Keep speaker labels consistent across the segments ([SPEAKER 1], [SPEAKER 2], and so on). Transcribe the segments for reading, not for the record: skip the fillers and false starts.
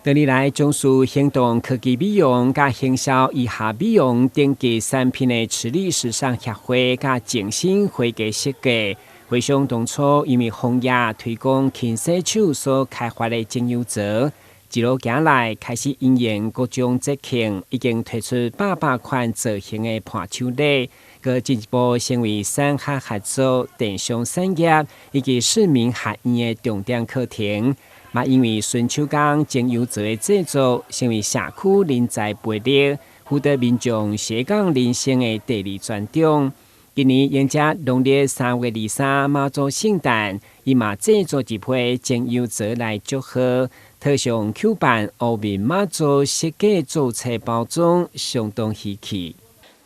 [SPEAKER 1] 多年来，种树行动科技美容甲行销以下美容等级产品的处理时尚协会甲精心会计设计，回想当初因为红叶推广轻洗手所开发的精油泽，一路行来开始应验各种节庆，已经推出800款造型的伴手礼，佮进一步成为产学合作、电商产业以及市民合院的重点课程。嘛，因为顺手工精油泽的制作，成为社区人才培育、获得民众斜杠人生的第二专长。今年迎接农历3月23妈祖圣诞，伊嘛制作一批精油泽来祝贺，特上 Q 版欧面妈祖设计做册包装，相当稀奇。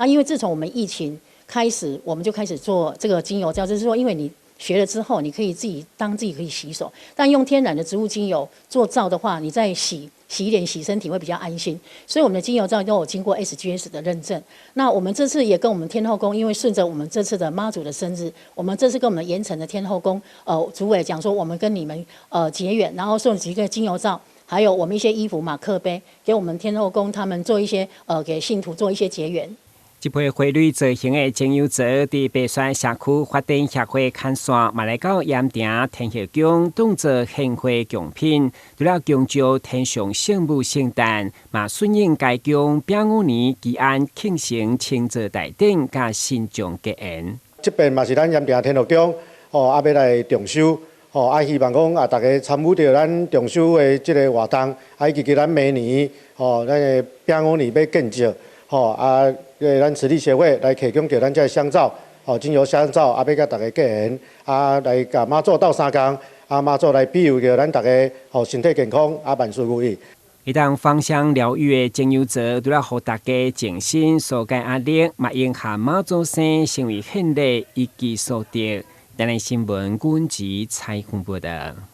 [SPEAKER 2] 因为自从我们疫情开始，我们就开始做这个精油皂，就是说，因为你学了之后，你可以自己可以洗手，但用天然的植物精油做皂的话，你再洗脸、洗身体会比较安心。所以我们的精油皂都有经过 SGS 的认证。那我们这次也跟我们天后宫，因为顺着我们这次的妈祖的生日，我们这次跟我们盐城的天后宫主委讲说，我们跟你们结缘，然后送几个精油皂，还有我们一些衣服马克杯，给我们天后宫他们做一些给信徒做一些结缘。
[SPEAKER 1] 这批汇率造型的精油泽，伫白山社区发展协会看线，嘛来到盐埕天后宫当作献花贡品，除了供召天上圣母圣诞，嘛顺应该宫丙午年吉安庆生庆祝大典，甲信众结缘。
[SPEAKER 3] 这边嘛是咱盐埕天后宫要来重修，希望讲大家参与到咱重修的这个活动，以及咱明年咱个丙午年要建设，咱慈济协会来提供给咱这香皂，精油香皂，要甲大家结缘，来甲妈祖斗3工，妈祖来庇佑着咱大家，身体健康，万事如意。
[SPEAKER 1] 一当芳香疗愈的精油泽，除了互大家静心疏解压力，嘛应下妈祖生成为献礼以及所得。台湾新闻阮吉采访报道。